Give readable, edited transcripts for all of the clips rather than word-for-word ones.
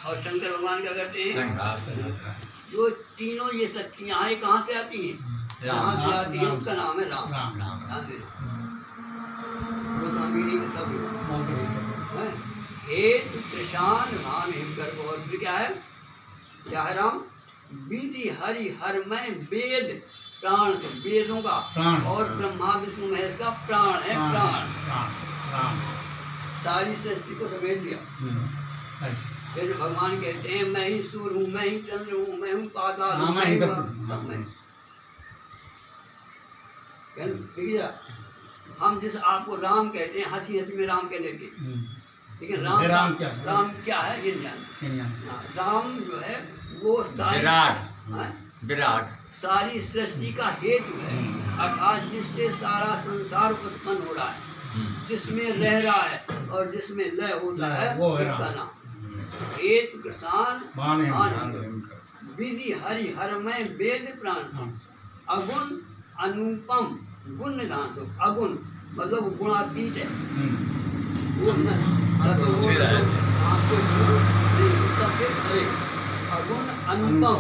और शंकर भगवान क्या करते हैं? जो तीनों ये शक्तियाँ हैं कहाँ से आती हैं? जहाँ से आती है उसका नाम है राम। गोस्वामी के सब हेतु कृषाण भान हिमकर। और फिर क्या है? क्या है राम? विधि हरि हरमय वेद प्राण, वेदों का और ब्रह्मा विष्णु महेश का प्राण है। प्राण सारी सृष्टि को समेट लिया। जैसे भगवान कहते हैं मैं ही सूर्य हूँ, मैं ही चंद्र हूँ, मैं हूँ पाताल हूँ, मैं सब मैं। हम जिस आपको राम कहते हैं, हंसी हंसी में राम कह लेते हैं, लेकिन राम क्या है ये जान। राम जो है वो विराट सारी सृष्टि का हेतु है, अर्थात जिससे सारा संसार उत्पन्न हो रहा है, जिसमें रह रहा है और जिसमें लय होता है, उसका नाम हेतु कृषाण विधि हरि हरमय वेद प्राण अगुण अनुपम गुण निधान सो। अगुण मतलब गुणातीत है, अगुण अनुपम।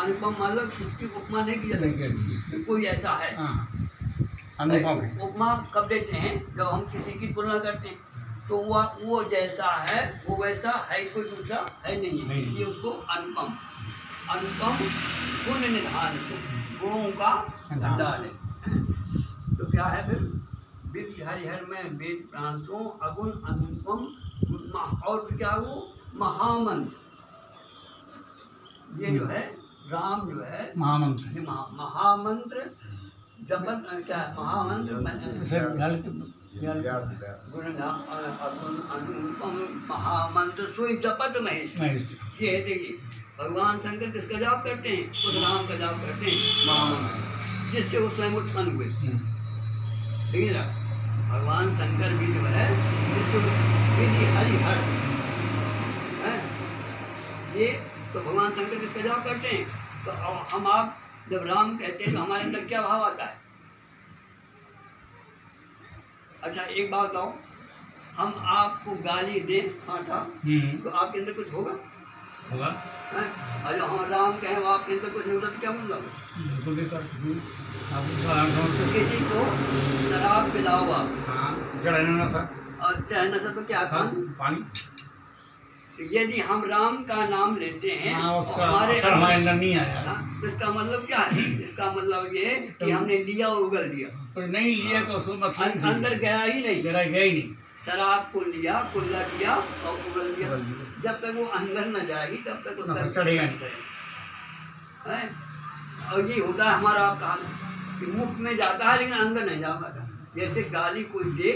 अनुपम मतलब इसकी उपमा नहीं की जा सकती, कोई ऐसा है। उपमा कब देते हैं? जब हम किसी की तुलना करते हैं तो वो जैसा है वो वैसा है, कोई दूसरा है नहीं, इसलिए उसको अनुपम। अनुपम गुण निधान, गुणों का भंडार है। तो क्या है फिर? विधि हरिहर में वेद प्रांशों अगुण अनुपम। और क्या वो महामंत्र, ये जो है राम जो है महामंत्र जपन क्या है? महामंत्र अनुपम महामंत्र सोई जपत महेश। ये है, देखिए भगवान शंकर किसका जाप करते हैं? उस राम का जाप करते हैं महामंत्र, जिससे वो स्वयं उत्पन्न हुए। ठीक है, भगवान शंकर भी जो है विधि हरिहर है, ये तो भगवान शंकर किसका जाप करते हैं? तो हम आप जब राम कहते हैं तो हमारे अंदर क्या भाव आता है? अच्छा एक बात बताओ, हम आपको गाली दें हाँ था तो आपके अंदर कुछ होगा? अरे हम राम कहें आपके अंदर कुछ नहीं होता तो क्या मतलब? किसी को शराब पिलाओ आप और चाहे नशा तो क्या पानी। तो यदि हम राम का नाम लेते हैं हमारे अंदर नहीं आया, तो इसका मतलब क्या है? इसका मतलब ये कि हमने लिया और उगल दिया। तो नहीं लिया तो उसको अंदर गया ही नहीं। शराब को लिया, कुल्ला किया और उगल दिया। जब तक वो अंदर न जाएगी तब तक उसका चढ़ेगा नहीं। और ये होता है हमारा आपका कि मुख में जाता है लेकिन अंदर नहीं जा पाता। जैसे गाली कोई दे